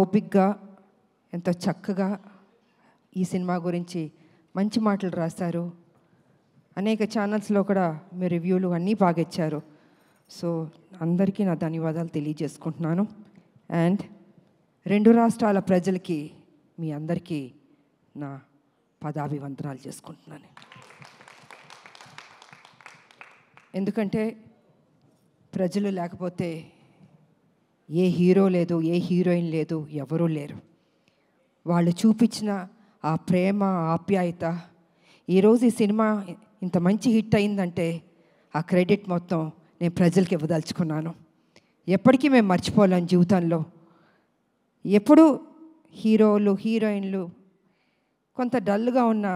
ఓపిక్గా ఎంతో చక్కగా ఈ సినిమా గురించి మంచి మాటలు రాశారు. అనేక ఛానల్స్లో కూడా మీ రివ్యూలు అన్నీ బాగా ఇచ్చారు. సో అందరికీ నా ధన్యవాదాలు తెలియజేసుకుంటున్నాను. అండ్ 2 రాష్ట్రాల ప్రజలకి మీ అందరికీ నా పదాభివందనాలు చేసుకుంటున్నాను. ఎందుకంటే ప్రజలు లేకపోతే ఏ హీరో లేదు, ఏ హీరోయిన్ లేదు, ఎవరూ లేరు. వాళ్ళు చూపించిన ఆ ప్రేమ, ఆప్యాయత, ఈరోజు ఈ సినిమా ఇంత మంచి హిట్ అయిందంటే ఆ క్రెడిట్ మొత్తం నేను ప్రజలకి ఇవ్వదలుచుకున్నాను. ఎప్పటికీ మేము మర్చిపోలేం జీవితంలో. ఎప్పుడు హీరోలు, హీరోయిన్లు కొంత డల్గా ఉన్నా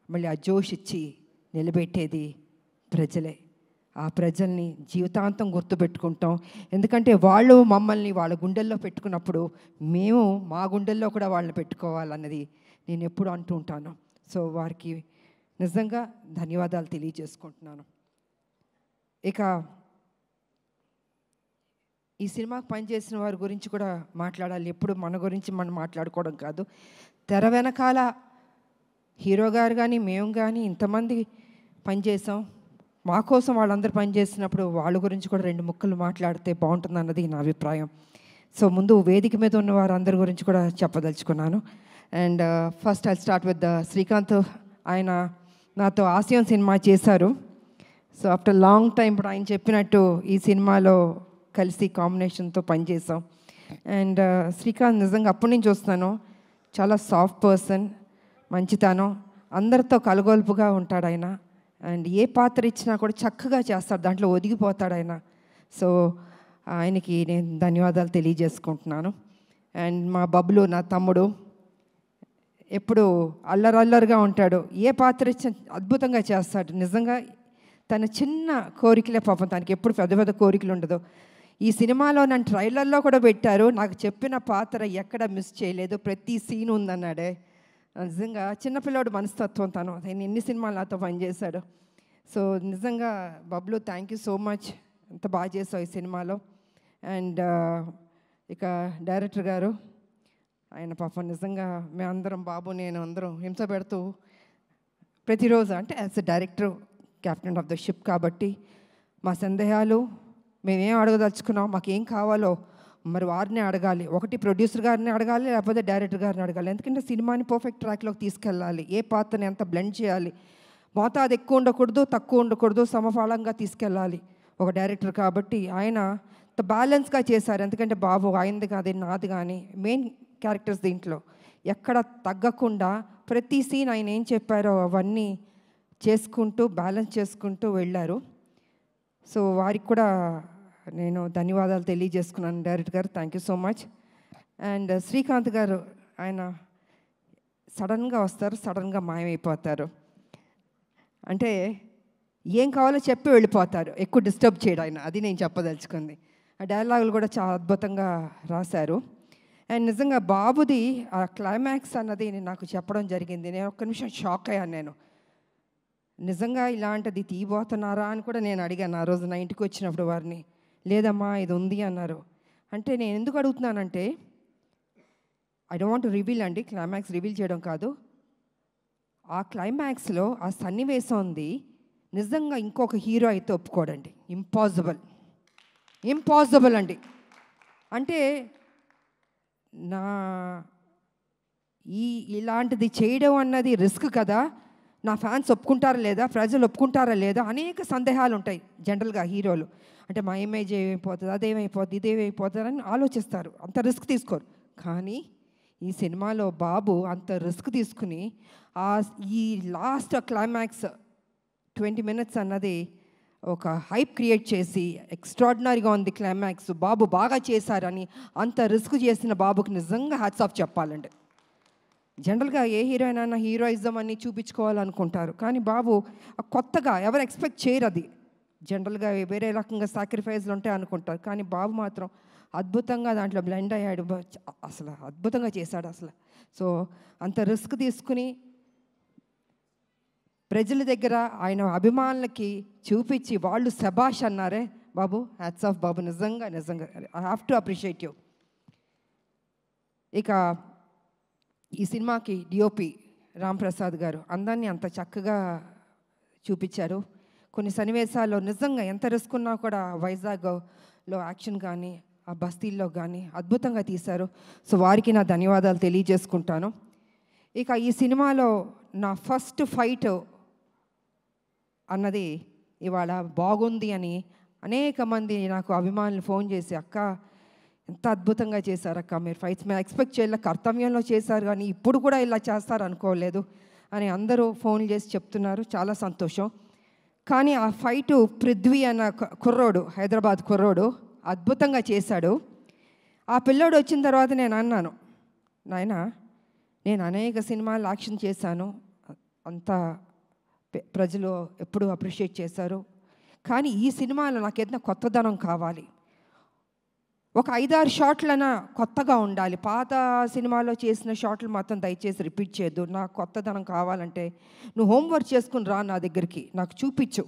మళ్ళీ ఆ జోష్ ఇచ్చి నిలబెట్టేది ప్రజలే. ఆ ప్రజల్ని జీవితాంతం గుర్తుపెట్టుకుంటాం. ఎందుకంటే వాళ్ళు మమ్మల్ని వాళ్ళ గుండెల్లో పెట్టుకున్నప్పుడు మేము మా గుండెల్లో కూడా వాళ్ళని పెట్టుకోవాలన్నది నేను ఎప్పుడు అంటూ ఉంటాను. సో వారికి నిజంగా ధన్యవాదాలు తెలియజేసుకుంటున్నాను. ఇక ఈ సినిమాకు పనిచేసిన వారి గురించి కూడా మాట్లాడాలి. ఎప్పుడు మన గురించి మనం మాట్లాడుకోవడం కాదు. తెర వెనకాల హీరో గారు కానీ మేము కానీ ఇంతమంది పనిచేసాం. మా కోసం వాళ్ళందరూ పనిచేసినప్పుడు వాళ్ళ గురించి కూడా 2 ముక్కలు మాట్లాడితే బాగుంటుంది అన్నది నా అభిప్రాయం. సో ముందు వేదిక మీద ఉన్న వారందరి గురించి కూడా చెప్పదలుచుకున్నాను. And first I start with Srikanth. ఆయన నాతో ఆశయం సినిమా చేశారు. సో ఆఫ్టర్ లాంగ్ టైం ఇప్పుడు ఆయన చెప్పినట్టు ఈ సినిమాలో కలిసి కాంబినేషన్తో పనిచేసాం. అండ్ శ్రీకాంత్ నిజంగా అప్పటి నుంచి వస్తాను. చాలా సాఫ్ట్ పర్సన్, మంచితనం, అందరితో కలగొలుపుగా ఉంటాడు ఆయన. అండ్ ఏ పాత్ర ఇచ్చినా కూడా చక్కగా చేస్తాడు, దాంట్లో ఒదిగిపోతాడు ఆయన. సో ఆయనకి నేను ధన్యవాదాలు తెలియజేసుకుంటున్నాను. అండ్ మా బబ్లు నా తమ్ముడు ఎప్పుడు అల్లరల్లరిగా ఉంటాడు. ఏ పాత్ర ఇచ్చినా అద్భుతంగా చేస్తాడు. నిజంగా తన చిన్న కోరికలే పాపం, తనకి ఎప్పుడు పెద్ద పెద్ద కోరికలు ఉండదు. ఈ సినిమాలో నన్ను ట్రైలర్లో కూడా పెట్టారు. నాకు చెప్పిన పాత్ర ఎక్కడ మిస్ చేయలేదు, ప్రతి సీన్ ఉందన్నాడే. నిజంగా చిన్నపిల్లవాడు మనస్తత్వం తను. ఆయన ఎన్ని సినిమాలు నాతో పనిచేశాడు. సో నిజంగా Bablu thank you so much, ఎంత బాగా చేసావు ఈ సినిమాలో. అండ్ ఇక డైరెక్టర్ గారు, ఆయన పాపం నిజంగా మేమందరం, బాబు నేను అందరం హింస పెడుతూ ప్రతిరోజు, అంటే as a director, captain of the ship కాబట్టి మా సందేహాలు మేమేం అడగదలుచుకున్నాం, మాకేం కావాలో మరి వారిని అడగాలి. ఒకటి ప్రొడ్యూసర్ గారిని అడగాలి, లేకపోతే డైరెక్టర్ గారిని అడగాలి. ఎందుకంటే సినిమాని పర్ఫెక్ట్ ట్రాక్లోకి తీసుకెళ్ళాలి. ఏ పాత్రని ఎంత బ్లెండ్ చేయాలి, మోతాదు ఎక్కువ ఉండకూడదు, తక్కువ ఉండకూడదు, సమఫలంగా తీసుకెళ్ళాలి ఒక డైరెక్టర్. కాబట్టి ఆయన బ్యాలెన్స్గా చేశారు. ఎందుకంటే బాబు ఆయనది కాదు, నాది కానీ మెయిన్ క్యారెక్టర్స్ దీంట్లో ఎక్కడ తగ్గకుండా ప్రతి సీన్ ఆయన ఏం చెప్పారో అవన్నీ చేసుకుంటూ బ్యాలెన్స్ చేసుకుంటూ వెళ్ళారు. సో వారికి కూడా నేను ధన్యవాదాలు తెలియజేసుకున్నాను. డైరెక్టర్ గారు thank you so much. And Srikanth గారు, ఆయన సడన్గా వస్తారు, సడన్గా మాయమైపోతారు. అంటే ఏం కావాలో చెప్పి వెళ్ళిపోతారు, ఎక్కువ డిస్టర్బ్ చేయడం ఆయన. అది నేను చెప్పదలుచుకుంది. ఆ డైలాగులు కూడా చాలా అద్భుతంగా రాశారు. అండ్ నిజంగా బాబుది ఆ క్లైమాక్స్ అన్నది నాకు చెప్పడం జరిగింది. నేను ఒక్క నిమిషం షాక్ అయ్యాను. నేను నిజంగా ఇలాంటిది తీయబోతున్నారా అని కూడా నేను అడిగాను ఆ రోజు నా ఇంటికి వచ్చినప్పుడు వారిని. లేదమ్మా ఇది ఉంది అన్నారు. అంటే నేను ఎందుకు అడుగుతున్నానంటే, I don't want to reveal అండి, క్లైమాక్స్ రివీల్ చేయడం కాదు. ఆ క్లైమాక్స్లో ఆ సన్నివేశం ఉంది, నిజంగా ఇంకొక హీరో అయితే ఒప్పుకోడండి. ఇంపాసిబుల్ అండి. అంటే నా ఇలాంటిది చేయడం అన్నది రిస్క్ కదా, నా ఫ్యాన్స్ ఒప్పుకుంటారా లేదా, ప్రజలు ఒప్పుకుంటారా లేదా, అనేక సందేహాలు ఉంటాయి జనరల్గా హీరోలు. అంటే మా ఇమేజ్ ఏమైపోతుంది, అదేమైపోతుంది, ఇదేమైపోతుంది అని ఆలోచిస్తారు, అంత రిస్క్ తీసుకోరు. కానీ ఈ సినిమాలో బాబు అంత రిస్క్ తీసుకుని ఈ లాస్ట్ క్లైమాక్స్ 20 minutes అన్నది ఒక హైప్ క్రియేట్ చేసి ఎక్స్ట్రాడినరీగా ఉంది క్లైమాక్స్, బాబు బాగా చేశారని అంత రిస్క్ చేసిన బాబుకి నిజంగా హ్యాట్స్ ఆఫ్ చెప్పాలండి. జనరల్గా ఏ హీరోయిన్ అయినా హీరోయిజం అని చూపించుకోవాలనుకుంటారు, కానీ బాబు కొత్తగా ఎవరు ఎక్స్పెక్ట్ చేయరు. అది జనరల్గా వేరే రకంగా సాక్రిఫైస్లు ఉంటాయి అనుకుంటారు, కానీ బాబు మాత్రం అద్భుతంగా దాంట్లో బ్లెండ్ అయ్యాడు. అసలు అద్భుతంగా చేశాడు అసలు. సో అంత రిస్క్ తీసుకుని ప్రజల దగ్గర ఆయన అభిమానులకి చూపించి వాళ్ళు శబాష్ అన్నారే బాబు, హ్యాట్స్ ఆఫ్ బాబు. నిజంగా I have to appreciate you. ఇక ఈ సినిమాకి డిఓపి రాంప్రసాద్ గారు అందాన్ని అంత చక్కగా చూపించారు. కొన్ని సన్నివేశాల్లో నిజంగా ఎంత రిస్క్ ఉన్నా కూడా వైజాగ్లో యాక్షన్ కానీ ఆ బస్తీల్లో కానీ అద్భుతంగా తీశారు. సో వారికి నా ధన్యవాదాలు తెలియజేసుకుంటాను. ఇక ఈ సినిమాలో నా ఫస్ట్ ఫైట్ అన్నది ఇవాళ బాగుంది అని అనేక మంది నాకు అభిమానులు ఫోన్ చేసి, అక్క ఎంత అద్భుతంగా చేశారు అక్క, మీరు ఫైట్స్ మేము ఎక్స్పెక్ట్ చేయలే, కర్తవ్యంలో చేశారు కానీ ఇప్పుడు కూడా ఇలా చేస్తారు అనుకోలేదు అని అందరూ ఫోన్ చేసి చెప్తున్నారు. చాలా సంతోషం. కానీ ఆ ఫైటు పృథ్వీ అన్న కుర్రోడు, హైదరాబాద్ కుర్రోడు అద్భుతంగా చేశాడు. ఆ పిల్లోడు వచ్చిన తర్వాత నేను అన్నాను, నాయన నేను అనేక సినిమాలు యాక్షన్ చేశాను, అంతా ప్రజలు ఎప్పుడూ అప్రిషియేట్ చేశారు, కానీ ఈ సినిమాలో నాకు ఏదైనా కొత్తదనం కావాలి, ఒక 5-6 షాట్లైనా కొత్తగా ఉండాలి, పాత సినిమాలో చేసిన షాట్లు మాత్రం దయచేసి రిపీట్ చేయొద్దు, నాకు కొత్తదనం కావాలంటే నువ్వు హోంవర్క్ చేసుకుని రా నా దగ్గరికి, నాకు చూపించు,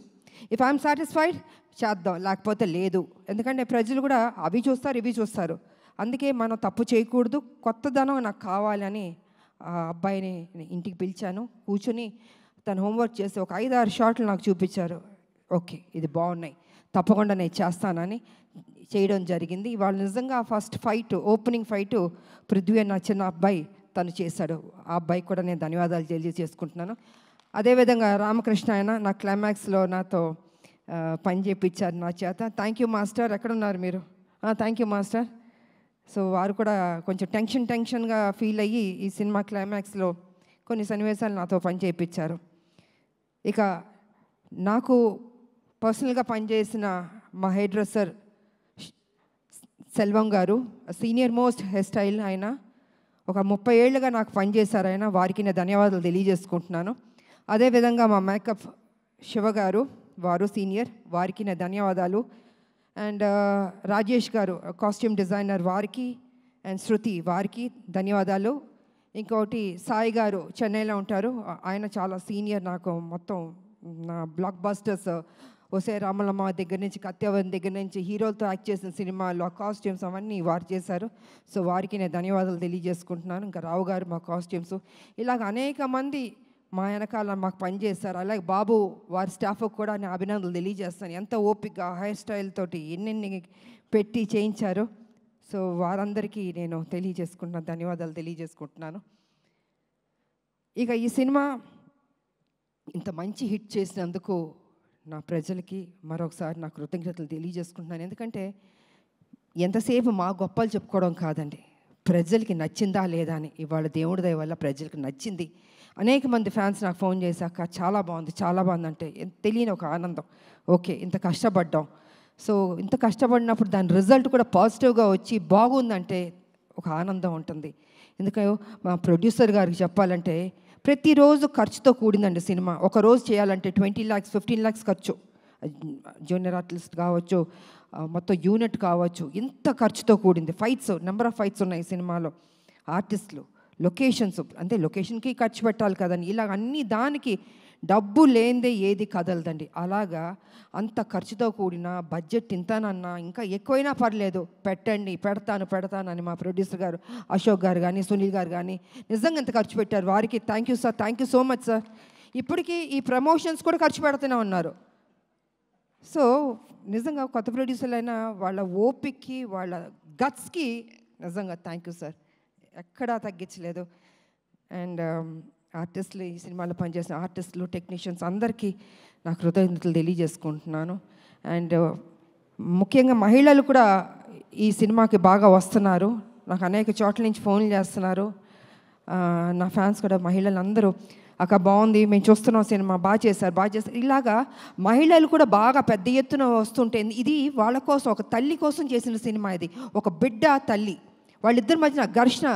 ఇఫ్ ఐఎమ్ సాటిస్ఫైడ్ చేద్దాం, లేకపోతే లేదు. ఎందుకంటే ప్రజలు కూడా అవి చూస్తారు ఇవి చూస్తారు, అందుకే మనం తప్పు చేయకూడదు, కొత్తదనం నాకు కావాలని ఆ అబ్బాయిని ఇంటికి పిలిచాను. కూర్చొని తను హోంవర్క్ చేసి ఒక 5-6 షాట్లు నాకు చూపించారు. ఓకే ఇది బాగున్నాయి, తప్పకుండా నేను చేస్తానని చేయడం జరిగింది. ఇవాళ నిజంగా first fight, opening fight Prithvi అన్న చిన్న అబ్బాయి తను చేశాడు. ఆ అబ్బాయికి కూడా నేను ధన్యవాదాలు తెలియజేసుకుంటున్నాను. అదేవిధంగా రామకృష్ణ ఆయన నా క్లైమాక్స్లో నాతో పని చేయించారు నా చేత. థ్యాంక్ యూ మాస్టర్, ఎక్కడున్నారు మీరు? Thank you master. సో వారు కూడా కొంచెం టెన్షన్గా ఫీల్ అయ్యి ఈ సినిమా క్లైమాక్స్లో కొన్ని సన్నివేశాలు నాతో పని చేయించారు. ఇక నాకు పర్సనల్గా పనిచేసిన మా హెయిర్ డ్రెస్సర్ సెల్వం గారు, సీనియర్ మోస్ట్ హెయిర్ స్టైల్, ఆయన ఒక 30 ఏళ్ళుగా నాకు పనిచేశారు ఆయన, వారికి నేను ధన్యవాదాలు తెలియజేసుకుంటున్నాను. అదేవిధంగా మా మేకప్ శివ గారు, వారు సీనియర్, వారికి నా ధన్యవాదాలు. అండ్ రాజేష్ గారు కాస్ట్యూమ్ డిజైనర్, వారికి, అండ్ శృతి వారికి ధన్యవాదాలు. ఇంకోటి సాయి గారు చెన్నైలో ఉంటారు, ఆయన చాలా సీనియర్, నాకు మొత్తం నా బ్లాక్ బస్టర్స్ ఒసే రామలమ్మ దగ్గర నుంచి, కత్యవన్ దగ్గర నుంచి, హీరోలతో యాక్ట్ చేసిన సినిమాలు ఆ కాస్ట్యూమ్స్ అవన్నీ వారు చేశారు. సో వారికి నేను ధన్యవాదాలు తెలియజేసుకుంటున్నాను. ఇంకా రావు గారు మా కాస్ట్యూమ్స్, ఇలాగ అనేక మంది మా వెనకాల మాకు పనిచేస్తారు. అలాగే బాబు వారి స్టాఫ్కి కూడా నేను అభినందనలు తెలియజేస్తాను. ఎంత ఓపికగా హెయిర్ స్టైల్ తోటి ఎన్నెన్ని పెట్టి చేయించారు. సో వారందరికీ నేను తెలియజేసుకుంటున్నాను, ధన్యవాదాలు తెలియజేసుకుంటున్నాను. ఇక ఈ సినిమా ఇంత మంచి హిట్ చేసినందుకు నా ప్రజలకి మరొకసారి నా కృతజ్ఞతలు తెలియజేసుకుంటున్నాను. ఎందుకంటే ఎంతసేపు మా గొప్పలు చెప్పుకోవడం కాదండి, ప్రజలకి నచ్చిందా లేదా అని. ఇవాళ దేవుడి దయ వల్ల ప్రజలకు నచ్చింది. అనేక మంది ఫ్యాన్స్ నాకు ఫోన్ చేశాక చాలా బాగుంది అంటే తెలియని ఒక ఆనందం. ఓకే ఇంత కష్టపడ్డాం, సో ఇంత కష్టపడినప్పుడు దాని రిజల్ట్ కూడా పాజిటివ్గా వచ్చి బాగుందంటే ఒక ఆనందం ఉంటుంది. ఎందుకంటే మా ప్రొడ్యూసర్ గారికి చెప్పాలంటే ప్రతిరోజు ఖర్చుతో కూడిందండి సినిమా. ఒక రోజు చేయాలంటే 20 lakhs 15 lakhs ఖర్చు, జూనియర్ ఆర్టిస్ట్ కావచ్చు, మొత్తం యూనిట్ కావచ్చు, ఇంత ఖర్చుతో కూడింది. ఫైట్స్, నెంబర్ ఆఫ్ ఫైట్స్ ఉన్నాయి ఈ సినిమాలో, ఆర్టిస్టులు, లొకేషన్స్, అంటే లొకేషన్కి ఖర్చు పెట్టాలి కదండి. ఇలా అన్ని దానికి డబ్బు లేనిదే ఏది కదలదండి. అలాగా అంత ఖర్చుతో కూడిన బడ్జెట్ ఇంతనన్నా ఇంకా ఎక్కువైనా పర్లేదు పెడతాను అని మా ప్రొడ్యూసర్ గారు అశోక్ గారు కానీ సునీల్ గారు కానీ నిజంగా ఎంత ఖర్చు పెట్టారు. వారికి thank you sir, thank you so much sir. ఇప్పటికీ ఈ ప్రమోషన్స్ కూడా ఖర్చు పెడుతూనే ఉన్నారు. సో నిజంగా కొత్త ప్రొడ్యూసర్లు అయినా వాళ్ళ ఓపిక్కి వాళ్ళ గట్స్కి నిజంగా థ్యాంక్ యూ సార్, ఎక్కడా తగ్గించలేదు. అండ్ ఆర్టిస్టులు, ఈ సినిమాలో పనిచేసిన ఆర్టిస్టులు, టెక్నీషియన్స్ అందరికీ నా కృతజ్ఞతలు తెలియజేసుకుంటున్నాను. అండ్ ముఖ్యంగా మహిళలు కూడా ఈ సినిమాకి బాగా వస్తున్నారు. నాకు అనేక చోట్ల నుంచి ఫోన్లు చేస్తున్నారు నా ఫ్యాన్స్ కూడా. మహిళలు అందరూ అక్క బాగుంది, మేము చూస్తున్నాం సినిమా, బాగా చేశారు. ఇలాగా మహిళలు కూడా బాగా పెద్ద ఎత్తున వస్తుంటే ఇది వాళ్ళ కోసం, ఒక తల్లి కోసం చేసిన సినిమా ఇది. ఒక బిడ్డ తల్లి వాళ్ళిద్దరి మధ్యన ఘర్షణ,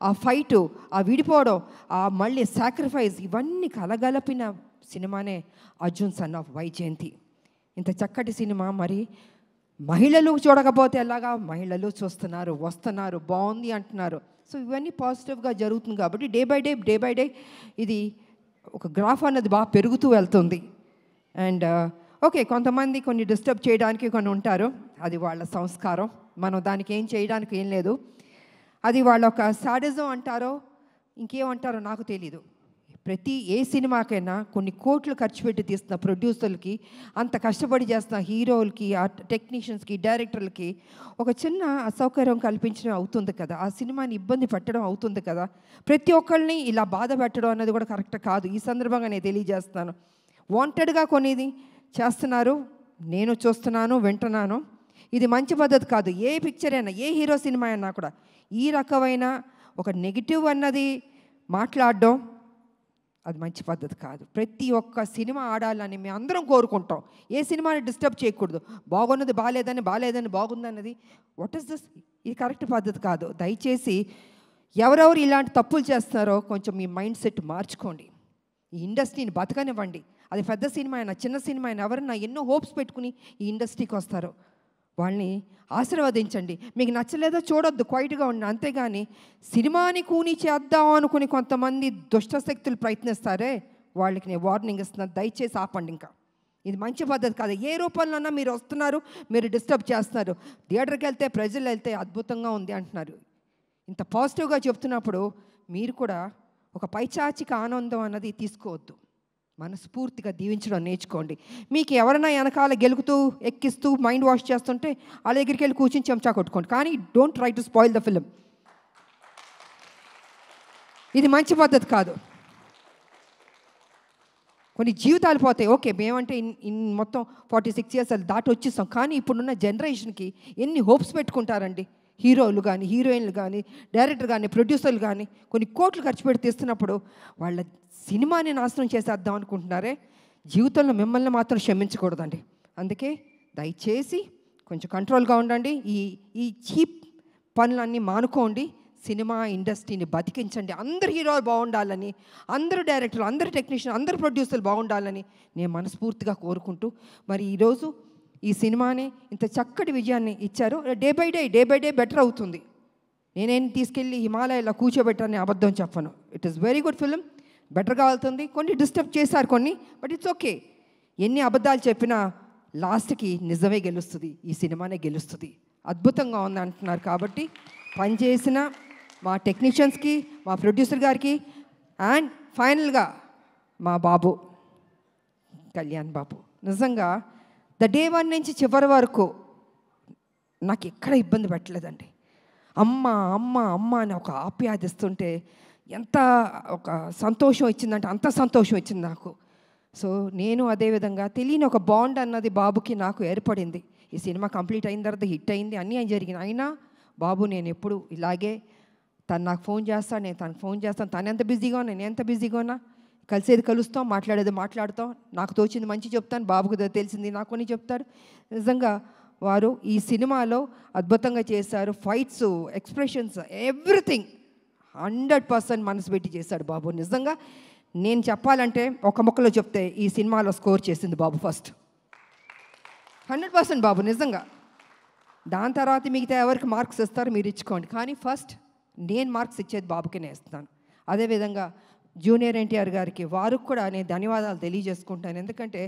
ఆ ఫైటు, ఆ విడిపోవడం, ఆ మళ్ళీ సాక్రిఫైస్, ఇవన్నీ కలగలిపిన సినిమానే అర్జున్ సన్ ఆఫ్ వైజయంతి. ఇంత చక్కటి సినిమా మరి మహిళలు చూడకపోతే ఎలాగా? మహిళలు చూస్తున్నారు, వస్తున్నారు, బాగుంది అంటున్నారు. సో ఇవన్నీ పాజిటివ్గా జరుగుతుంది కాబట్టి డే బై డే ఇది ఒక గ్రాఫ్ అన్నది బాగా పెరుగుతూ వెళ్తుంది. అండ్ ఓకే కొంతమంది కొన్ని డిస్టర్బ్ చేయడానికి కొన్ని ఉంటారు, అది వాళ్ళ సంస్కారం, మనం దానికి ఏం చేయడానికి ఏం లేదు. అది వాళ్ళ ఒక సాడిజం అంటారో ఇంకేమంటారో నాకు తెలీదు. ఏ సినిమాకైనా కొన్ని కోట్లు ఖర్చు పెట్టి తీస్తున్న ప్రొడ్యూసర్లకి, అంత కష్టపడి చేస్తున్న హీరోలకి, ఆ టెక్నీషియన్స్కి, డైరెక్టర్లకి ఒక చిన్న అసౌకర్యం కల్పించడం అవుతుంది కదా, ఆ సినిమాని ఇబ్బంది పెట్టడం అవుతుంది కదా. ప్రతి ఒక్కరిని ఇలా బాధ పెట్టడం అన్నది కూడా కరెక్ట్ కాదు. ఈ సందర్భంగా నేను తెలియజేస్తాను. వాంటెడ్గా కొనేది చేస్తున్నారు, నేను చూస్తున్నాను, వింటున్నాను. ఇది మంచి పద్ధతి కాదు. ఏ పిక్చర్ అయినా, ఏ హీరో సినిమా అయినా కూడా ఈ రకమైన ఒక నెగిటివ్ అన్నది మాట్లాడడం అది మంచి పద్ధతి కాదు. ప్రతి ఒక్క సినిమా ఆడాలని మేము అందరం కోరుకుంటాం. ఏ సినిమాని డిస్టర్బ్ చేయకూడదు. బాగున్నది బాగాలేదని బాగుందన్నది వాట్ ఈస్ దిస్? ఇది కరెక్ట్ పద్ధతి కాదు. దయచేసి ఎవరెవరు ఇలాంటి తప్పులు చేస్తున్నారో కొంచెం మీ మైండ్ సెట్ మార్చుకోండి. ఈ ఇండస్ట్రీని బతకనివ్వండి. అది పెద్ద సినిమా అయినా చిన్న సినిమా అయినా ఎవరన్నా ఎన్నో హోప్స్ పెట్టుకుని ఈ ఇండస్ట్రీకి వస్తారో వాళ్ళని ఆశీర్వదించండి. మీకు నచ్చలేదో చూడొద్దు, క్వైట్గా ఉండి. అంతేగాని సినిమాని కూని చేద్దాం అనుకుని కొంతమంది దుష్టశక్తులు ప్రయత్నిస్తారే, వాళ్ళకి నేను వార్నింగ్ ఇస్తున్నాను. దయచేసి ఆపండి. ఇంకా ఇది మంచి పద్ధతి కాదు. ఏ రూపంలోనన్నా మీరు వస్తున్నారు, మీరు డిస్టర్బ్ చేస్తున్నారు. థియేటర్కి వెళ్తే ప్రజలు వెళ్తే అద్భుతంగా ఉంది అంటున్నారు. ఇంత పాజిటివ్గా చెప్తున్నప్పుడు మీరు కూడా ఒక పైచాచిక ఆనందం అన్నది తీసుకోవద్దు. మనస్ఫూర్తిగా దీవించడం నేర్చుకోండి. మీకు ఎవరైనా వెనకాల గెలుకుతూ ఎక్కిస్తూ మైండ్ వాష్ చేస్తుంటే వాళ్ళ దగ్గరికి వెళ్ళి కూర్చొని చెంచా కొట్టుకోండి. కానీ don't try to spoil the film. ఇది మంచి పద్ధతి కాదు. కొన్ని జీవితాలు పోతాయి. ఓకే, మేమంటే మొత్తం 46 years దాటి వచ్చేస్తాం. కానీ ఇప్పుడున్న జనరేషన్కి ఎన్ని హోప్స్ పెట్టుకుంటారండి. హీరోలు కానీ, హీరోయిన్లు కానీ, డైరెక్టర్ కానీ, ప్రొడ్యూసర్లు కానీ కొన్ని కోట్లు ఖర్చు పెట్టి తీస్తున్నప్పుడు వాళ్ళ సినిమాని నాశనం చేసేద్దాం అనుకుంటున్నారే. జీవితంలో మిమ్మల్ని మాత్రం క్షమించకూడదండి. అందుకే దయచేసి కొంచెం కంట్రోల్గా ఉండండి. ఈ చీప్ పనులన్నీ మానుకోండి. సినిమా ఇండస్ట్రీని బతికించండి. అందరు హీరోలు బాగుండాలని, అందరు డైరెక్టర్లు, అందరు టెక్నీషియన్, అందరు ప్రొడ్యూసర్లు బాగుండాలని నేను మనస్ఫూర్తిగా కోరుకుంటూ, మరి ఈరోజు ఈ సినిమాని ఇంత చక్కటి విజయాన్ని ఇచ్చారు. డే బై డే బెటర్ అవుతుంది. నేనేం తీసుకెళ్ళి హిమాలయాలో కూర్చోబెట్టాలని అబద్ధం చెప్పను. It is very good film. బెటర్గా వెళ్తుంది. కొన్ని డిస్టర్బ్ చేశారు కొన్ని, బట్ ఇట్స్ ఓకే. ఎన్ని అబద్ధాలు చెప్పినా లాస్ట్కి నిజమే గెలుస్తుంది. ఈ సినిమానే గెలుస్తుంది. అద్భుతంగా ఉంది అంటున్నారు. కాబట్టి పనిచేసిన మా టెక్నీషియన్స్కి, మా ప్రొడ్యూసర్ గారికి, అండ్ ఫైనల్గా మా బాబు కళ్యాణ్ బాబు, నిజంగా డే 1 నుంచి చివరి వరకు నాకు ఎక్కడ ఇబ్బంది పెట్టలేదండి. అమ్మ అమ్మ అమ్మ అని ఒక ఆప్యాదిస్తుంటే ఎంత ఒక సంతోషం ఇచ్చిందంటే అంత సంతోషం ఇచ్చింది నాకు. సో నేను అదేవిధంగా తెలియని ఒక బాండ్ అన్నది బాబుకి నాకు ఏర్పడింది. ఈ సినిమా కంప్లీట్ అయిన తర్వాత హిట్ అయింది, అన్నీ జరిగింది. అయినా బాబు నేను ఎప్పుడు ఇలాగే, తను నాకు ఫోన్ చేస్తాను, నేను తనకు ఫోన్ చేస్తాను. తను ఎంత బిజీగా ఉన్నా, నేను ఎంత బిజీగా ఉన్నా, కలిసేది కలుస్తాం, మాట్లాడేది మాట్లాడతాం. నాకు తోచింది మంచి చెప్తాను, బాబుకు తెలిసింది నాకు కొన్ని చెప్తారు. నిజంగా వారు ఈ సినిమాలో అద్భుతంగా చేశారు. ఫైట్స్, ఎక్స్ప్రెషన్స్, ఎవ్రీథింగ్ 100% మనసు పెట్టి చేశాడు బాబు. నిజంగా నేను చెప్పాలంటే ఒక ముక్కలో చెప్తే ఈ సినిమాలో స్కోర్ చేసింది బాబు ఫస్ట్. 100% బాబు నిజంగా. దాని తర్వాత మిగతా ఎవరికి మార్క్స్ ఇస్తారో మీరు ఇచ్చుకోండి. కానీ ఫస్ట్ నేను మార్క్స్ ఇచ్చేది బాబుకి నేను ఇస్తాను. అదేవిధంగా జూనియర్ ఎన్టీఆర్ గారికి, వారికి కూడా నేను ధన్యవాదాలు తెలియజేసుకుంటాను. ఎందుకంటే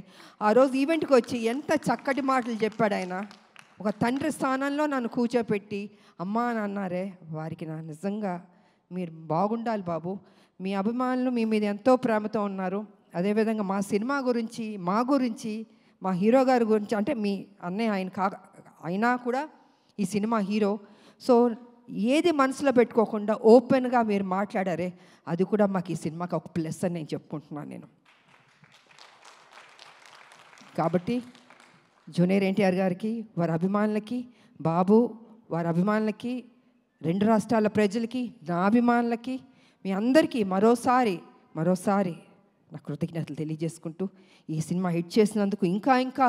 ఆ రోజు ఈవెంట్కి వచ్చి ఎంత చక్కటి మాటలు చెప్పాడు ఆయన. ఒక తండ్రి స్థానంలో నన్ను కూర్చోపెట్టి అమ్మా అని అన్నారే, వారికి నా నిజంగా మీరు బాగుండాలి బాబు. మీ అభిమానులు మీ మీద ఎంతో ప్రేమతో ఉన్నారు. అదేవిధంగా మా సినిమా గురించి, మా గురించి, మా హీరో గారి గురించి, అంటే మీ అన్నయ్య ఆయన అయినా కూడా ఈ సినిమా హీరో. సో ఏది మనసులో పెట్టుకోకుండా ఓపెన్గా మీరు మాట్లాడారే, అది కూడా మాకు ఈ సినిమాకి ఒక ప్లస్ అని నేను చెప్పుకుంటున్నాను నేను. కాబట్టి జూనియర్ ఎన్టీఆర్ గారికి, వారి అభిమానులకి, బాబు వారి అభిమానులకి, 2 రాష్ట్రాల ప్రజలకి, నా అభిమానులకి, మీ అందరికీ మరోసారి నా కృతజ్ఞతలు తెలియజేసుకుంటూ, ఈ సినిమా హిట్ చేసినందుకు ఇంకా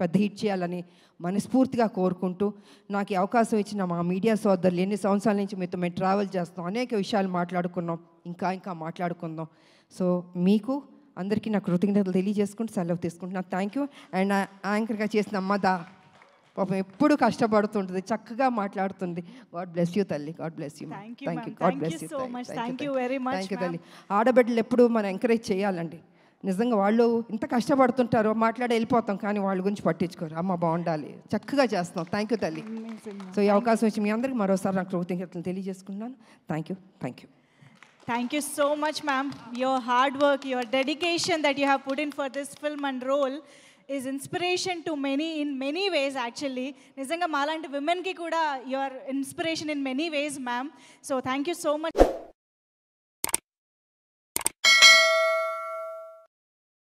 పెద్ద హిట్ చేయాలని మనస్ఫూర్తిగా కోరుకుంటూ, నాకు ఈ అవకాశం ఇచ్చిన మా మీడియా సోదరులు, ఎన్ని సంవత్సరాల నుంచి మీతో మేము ట్రావెల్ చేస్తాం, అనేక విషయాలు మాట్లాడుకున్నాం, ఇంకా మాట్లాడుకుందాం. సో మీకు అందరికీ నా కృతజ్ఞతలు తెలియజేసుకుంటూ సెలవు తీసుకుంటున్నాను. Thank you. అండ్ యాంకర్గా చేసిన అమ్మదా పాపం ఎప్పుడు కష్టపడుతుంటుంది, చక్కగా మాట్లాడుతుంది. గాడ్ బ్లెస్ యూ తల్లి. God bless you. Thank you. God bless you so much. Thank you very much. Thank you తల్లి. ఆడబిడ్డలు ఎప్పుడు మనం ఎంకరేజ్ చేయాలండి. నిజంగా వాళ్ళు ఇంత కష్టపడుతుంటారో మాట్లాడి వెళ్ళిపోతాం, కానీ వాళ్ళ గురించి పట్టించుకోరు. అమ్మ బాగుండాలి, చక్కగా చేస్తున్నాం. థ్యాంక్ యూ తల్లి. సో ఈ అవకాశం ఇచ్చి మీ అందరికీ మరోసారి నాకు కృతజ్ఞతలు తెలియజేసుకున్నాను. Thank you. Thank you so much, ma'am. Your hard work, your dedication that you have put in for this film and role is inspiration to many in many ways actually. Nizanga malanti women ki kuda you are inspiration in many ways, ma'am. So thank you so much.